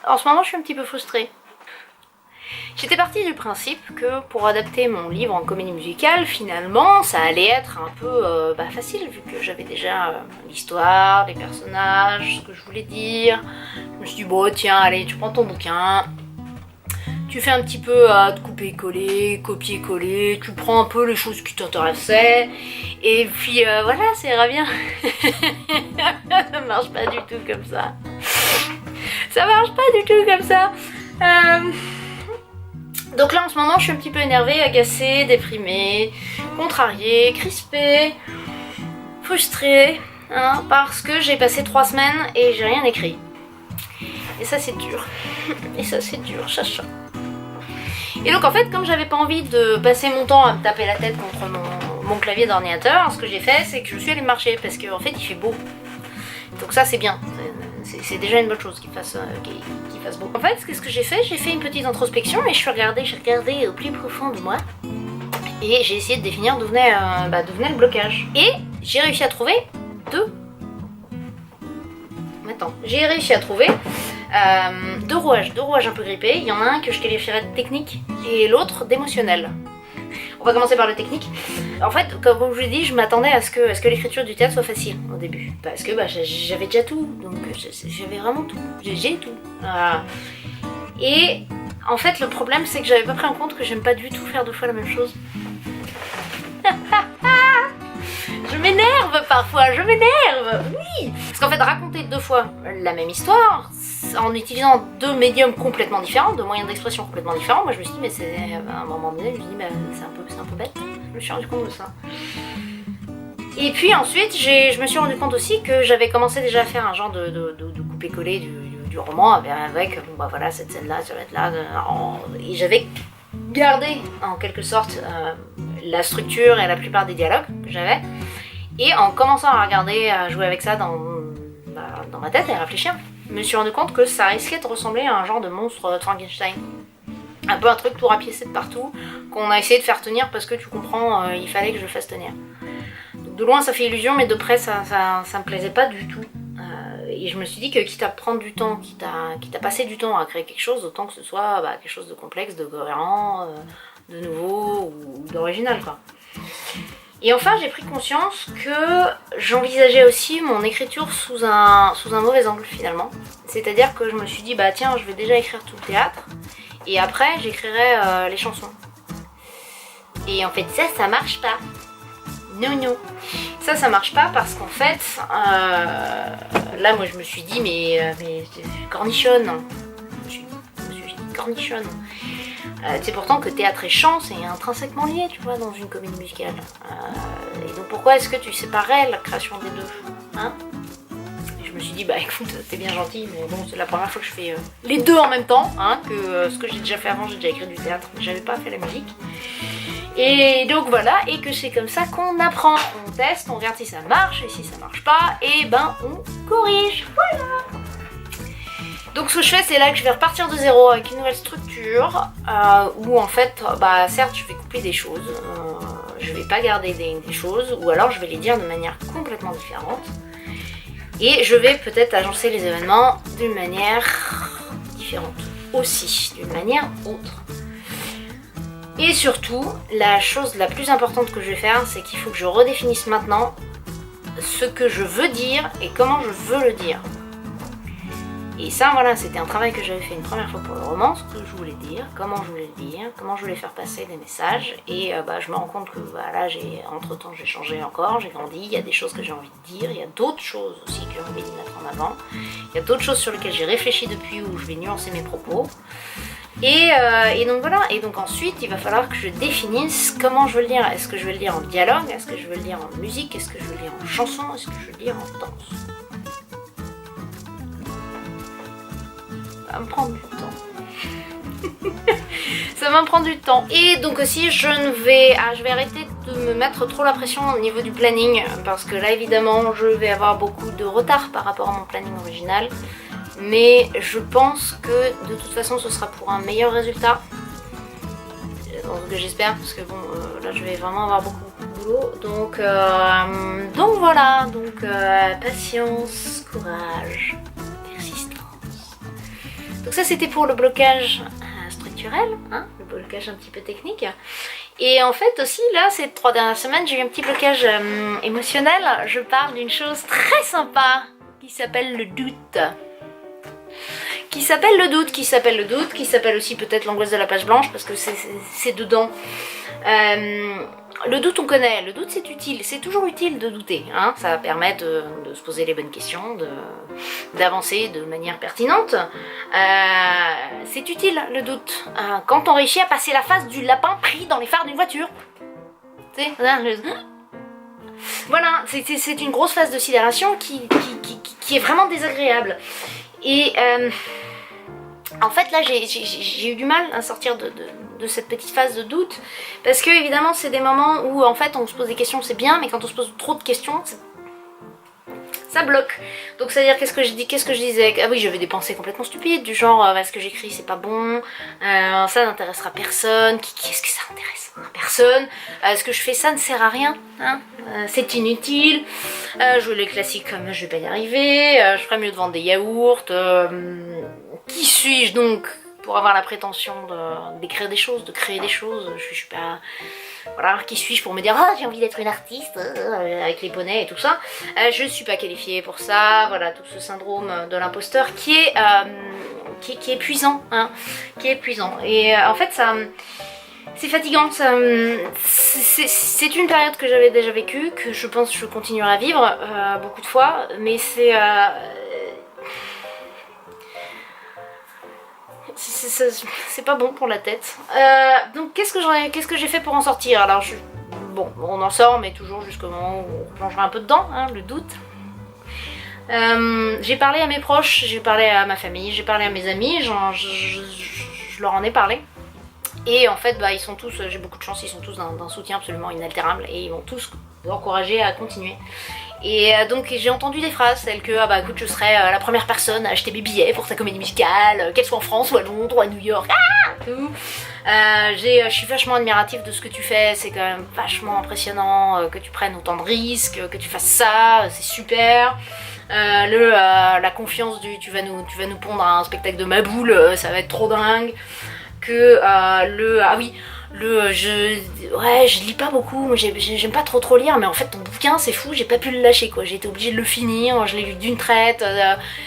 En ce moment, je suis un petit peu frustrée. J'étais partie du principe que pour adapter mon livre en comédie musicale, finalement, ça allait être un peu facile, vu que j'avais déjà l'histoire, les personnages, ce que je voulais dire. Je me suis dit, bon, tiens, allez, tu prends ton bouquin, tu fais un petit peu de couper-coller, copier-coller, tu prends un peu les choses qui t'intéressaient, et puis voilà, ça ira bien. Ça marche pas du tout comme ça. Ça marche pas du tout comme ça. Donc là en ce moment je suis un petit peu énervée, agacée, déprimée, contrariée, crispée, frustrée, hein, parce que j'ai passé 3 semaines et j'ai rien écrit. Et ça c'est dur. Et ça c'est dur, chacha. Et donc en fait comme j'avais pas envie de passer mon temps à me taper la tête contre mon clavier d'ordinateur, ce que j'ai fait c'est que je suis allée marcher parce qu'en fait il fait beau. Donc ça c'est bien. C'est déjà une bonne chose qu'il fasse beau. En fait, qu'est-ce que j'ai fait? J'ai fait une petite introspection et j'ai regardé au plus profond de moi. Et j'ai essayé de définir d'où venait le blocage. Et j'ai réussi à trouver deux rouages un peu grippés. Il y en a un que je qualifierais de technique et l'autre d'émotionnel. On va commencer par le technique. En fait, comme je vous l'ai dit, je m'attendais à ce que l'écriture du théâtre soit facile au début. Parce que j'avais déjà tout, donc j'avais vraiment tout. J'ai tout. Et en fait, le problème, c'est que j'avais pas pris en compte que j'aime pas du tout faire 2 fois la même chose. Je m'énerve parfois, oui. Parce qu'en fait, raconter 2 fois la même histoire, en utilisant 2 médiums complètement différents, 2 moyens d'expression complètement différents, moi je me suis dit, mais c'est à un moment donné, je me suis dit, c'est un peu bête. Je me suis rendu compte de ça. Et puis ensuite, je me suis rendu compte aussi que j'avais commencé déjà à faire un genre de coupé-collé du roman avec voilà, cette scène-là, ça va être là, et j'avais gardé en quelque sorte la structure et la plupart des dialogues que j'avais. Et en commençant à regarder, à jouer avec ça dans ma tête et à réfléchir, je me suis rendu compte que ça risquait de ressembler à un genre de monstre de Frankenstein. Un peu un truc tout rapiécé de partout, qu'on a essayé de faire tenir parce que tu comprends, il fallait que je le fasse tenir. Donc de loin ça fait illusion, mais de près ça me plaisait pas du tout. Et je me suis dit que quitte à prendre du temps, quitte à passer du temps à créer quelque chose, autant que ce soit quelque chose de complexe, de cohérent, de nouveau ou d'original quoi. Et enfin, j'ai pris conscience que j'envisageais aussi mon écriture sous un mauvais angle finalement. C'est-à-dire que je me suis dit, tiens, je vais déjà écrire tout le théâtre, et après j'écrirai les chansons. Et en fait, ça marche pas. Non. Ça marche pas parce qu'en fait, là moi je me suis dit, mais cornichonne. Je me suis dit, cornichonne. C'est pourtant que théâtre et chant c'est intrinsèquement lié, tu vois, dans une comédie musicale. Et donc pourquoi est-ce que tu séparais la création des deux, hein? Et je me suis dit, écoute, t'es bien gentil, mais bon, c'est la première fois que je fais les deux en même temps, hein, que ce que j'ai déjà fait avant, j'ai déjà écrit du théâtre, mais j'avais pas fait la musique. Et donc voilà, et que c'est comme ça qu'on apprend, on teste, on regarde si ça marche, et si ça marche pas, et on corrige, voilà. Donc ce que je fais, c'est là que je vais repartir de zéro avec une nouvelle structure où en fait, certes je vais couper des choses, je vais pas garder des choses, ou alors je vais les dire de manière complètement différente. Et je vais peut-être agencer les événements d'une manière différente aussi, d'une manière autre. Et surtout, la chose la plus importante que je vais faire, c'est qu'il faut que je redéfinisse maintenant ce que je veux dire et comment je veux le dire. Et ça, voilà, c'était un travail que j'avais fait une première fois pour le roman, ce que je voulais dire, comment je voulais le dire, comment je voulais faire passer des messages. Et je me rends compte que là, entre-temps, j'ai changé encore, j'ai grandi, il y a des choses que j'ai envie de dire, il y a d'autres choses aussi que j'ai envie de mettre en avant. Il y a d'autres choses sur lesquelles j'ai réfléchi depuis, où je vais nuancer mes propos. Et donc voilà, et donc ensuite, il va falloir que je définisse comment je veux le dire. Est-ce que je veux le dire en dialogue? Est-ce que je veux le dire en musique? Est-ce que je veux le dire en chanson? Est-ce que je veux le dire en danse? Ça va me prendre du temps. Ça va me prendre du temps. Et donc aussi je vais arrêter de me mettre trop la pression au niveau du planning, parce que là évidemment je vais avoir beaucoup de retard par rapport à mon planning original, mais je pense que de toute façon ce sera pour un meilleur résultat, ce que j'espère, parce que bon là je vais vraiment avoir beaucoup de boulot, donc voilà, patience, courage, persistance. Donc ça c'était pour le blocage structurel, hein, le blocage un petit peu technique. Et en fait aussi là ces 3 dernières semaines j'ai eu un petit blocage émotionnel. Je parle d'une chose très sympa qui s'appelle le doute. Qui s'appelle aussi peut-être l'angoisse de la page blanche parce que c'est dedans. Le doute on connaît, le doute c'est utile, c'est toujours utile de douter, hein. Ça permet de se poser les bonnes questions, d'avancer de manière pertinente. C'est utile le doute, quand on réussit à passer la phase du lapin pris dans les phares d'une voiture. Tu sais, voilà, c'est une grosse phase de sidération qui est vraiment désagréable. Et en fait là j'ai eu du mal à sortir de cette petite phase de doute parce que évidemment c'est des moments où en fait on se pose des questions, c'est bien, mais quand on se pose trop de questions ça bloque. Donc c'est à dire qu'est-ce que je disais, ah oui j'avais des pensées complètement stupides du genre ce que j'écris c'est pas bon, ça n'intéressera personne, qu'est-ce que ça intéresse personne, ce que je fais ça ne sert à rien, hein, c'est inutile, jouer les classiques comme je vais pas y arriver, je ferais mieux de vendre des yaourts, qui suis-je donc pour avoir la prétention d'écrire des choses, de créer des choses, je suis pas... Voilà, qui suis-je pour me dire « Ah, j'ai envie d'être une artiste avec les poneys et tout ça ». Je suis pas qualifiée pour ça, voilà, tout ce syndrome de l'imposteur qui est épuisant, hein, qui est épuisant. Et en fait, ça... C'est fatigant, c'est une période que j'avais déjà vécue, que je pense que je continuerai à vivre beaucoup de fois, mais c'est pas bon pour la tête. Donc qu'est-ce que j'ai fait pour en sortir? Alors bon, on en sort, mais toujours jusqu'au moment où on plongera un peu dedans, hein, le doute. J'ai parlé à mes proches, j'ai parlé à ma famille, j'ai parlé à mes amis, je leur en ai parlé. Et en fait, bah, ils sont tous, j'ai beaucoup de chance, ils sont tous d'un soutien absolument inaltérable et ils m'ont tous encouragé à continuer. Et donc j'ai entendu des phrases telles que ah bah écoute je serai la première personne à acheter mes billets pour ta comédie musicale, qu'elle soit en France ou à Londres ou à New York, tout. Je suis vachement admirative de ce que tu fais, c'est quand même vachement impressionnant que tu prennes autant de risques, que tu fasses ça, c'est super. La confiance du tu vas nous pondre un spectacle de ma boule, ça va être trop dingue. Que je lis pas beaucoup, moi j'aime pas trop lire, mais en fait ton bouquin c'est fou, j'ai pas pu le lâcher quoi, j'ai été obligée de le finir, je l'ai lu d'une traite,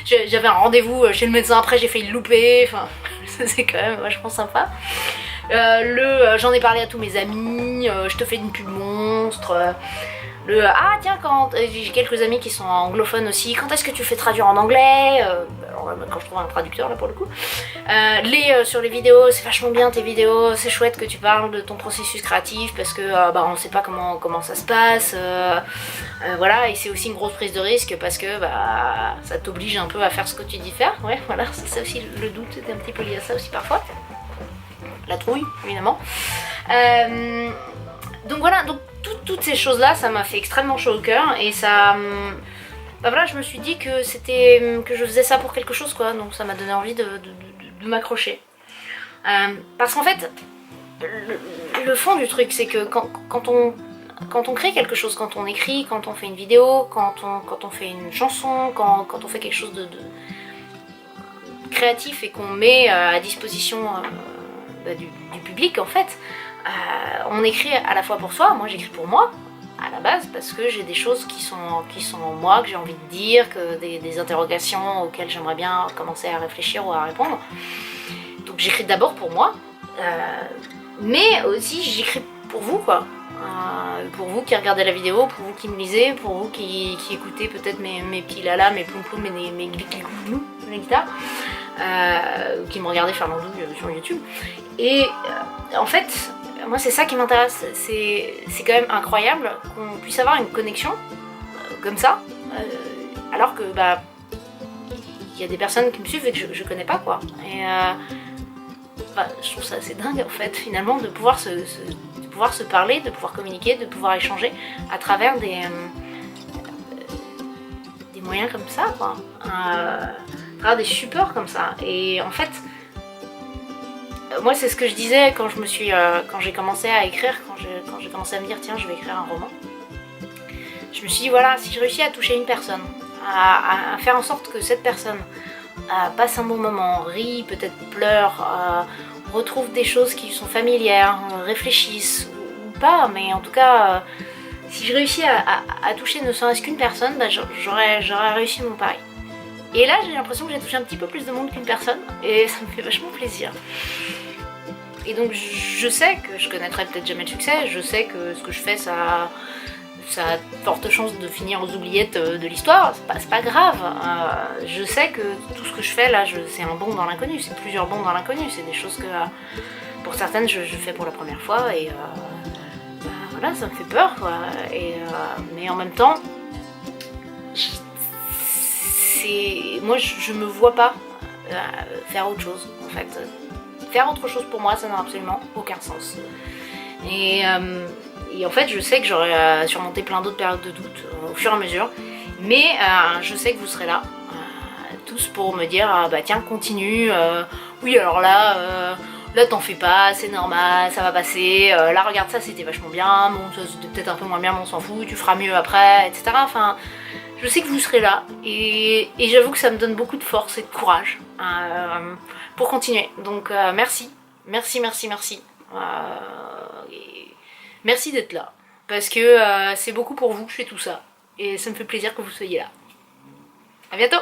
j'avais un rendez-vous chez le médecin après, j'ai failli le louper, enfin c'est quand même vachement sympa. J'en ai parlé à tous mes amis, je te fais une pub monstre. Ah tiens, j'ai quelques amis qui sont anglophones aussi, quand est-ce que tu fais traduire en anglais, alors quand je trouve un traducteur là pour le coup, sur les vidéos, c'est vachement bien tes vidéos, c'est chouette que tu parles de ton processus créatif parce que bah on sait pas comment ça se passe, voilà, et c'est aussi une grosse prise de risque parce que bah ça t'oblige un peu à faire ce que tu dis faire, ouais voilà, c'est ça aussi le doute, c'est un petit peu lié à ça aussi parfois, la trouille évidemment. Donc voilà, donc toutes ces choses-là, ça m'a fait extrêmement chaud au cœur et ça... Bah voilà, je me suis dit que que je faisais ça pour quelque chose quoi, donc ça m'a donné envie de m'accrocher. Parce qu'en fait, le fond du truc, c'est que quand on crée quelque chose, quand on écrit, quand on fait une vidéo, quand on fait une chanson, quand on fait quelque chose de créatif et qu'on met à disposition du public en fait, on écrit à la fois pour soi, moi j'écris pour moi à la base parce que j'ai des choses qui sont en moi, que j'ai envie de dire, que des interrogations auxquelles j'aimerais bien commencer à réfléchir ou à répondre. Donc j'écris d'abord pour moi, mais aussi j'écris pour vous quoi. Pour vous qui regardez la vidéo, pour vous qui me lisez, pour vous qui écoutez peut-être mes petits lalas, mes ploum ploum, mes gliclou, mes guitares, qui me regardez faire l'andouille sur YouTube. Et en fait, moi c'est ça qui m'intéresse, c'est quand même incroyable qu'on puisse avoir une connexion comme ça, alors que bah il y a des personnes qui me suivent et que je connais pas quoi. Et bah, je trouve ça assez dingue en fait finalement de pouvoir se parler, de pouvoir communiquer, de pouvoir échanger à travers des moyens comme ça quoi, à travers des supports comme ça. Et en fait moi c'est ce que je disais quand j'ai commencé à écrire, quand j'ai commencé à me dire tiens je vais écrire un roman. Je me suis dit voilà, si je réussis à toucher une personne, à faire en sorte que cette personne passe un bon moment, rit, peut-être pleure, retrouve des choses qui sont familières, réfléchisse ou pas, mais en tout cas, si je réussis à toucher ne serait-ce qu'une personne, bah, j'aurais réussi mon pari. Et là, j'ai l'impression que j'ai touché un petit peu plus de monde qu'une personne, et ça me fait vachement plaisir. Et donc, je sais que je connaîtrai peut-être jamais de succès, je sais que ce que je fais, ça a de fortes chances de finir aux oubliettes de l'histoire, c'est pas grave. Je sais que tout ce que je fais là, c'est un bond dans l'inconnu, c'est plusieurs bonds dans l'inconnu, c'est des choses que pour certaines je fais pour la première fois et bah, voilà, ça me fait peur quoi. Mais en même temps, moi je me vois pas faire autre chose en fait. Faire autre chose pour moi, ça n'a absolument aucun sens. Et en fait, je sais que j'aurais surmonté plein d'autres périodes de doute au fur et à mesure. Mais je sais que vous serez là, tous pour me dire bah tiens, continue. Oui, alors là t'en fais pas, c'est normal, ça va passer. Là, regarde ça, c'était vachement bien. Bon, ça c'était peut-être un peu moins bien, mais on s'en fout, tu feras mieux après, etc. Enfin, je sais que vous serez là. Et j'avoue que ça me donne beaucoup de force et de courage pour continuer. Donc, merci. Merci. Merci d'être là, parce que c'est beaucoup pour vous que je fais tout ça, et ça me fait plaisir que vous soyez là. À bientôt.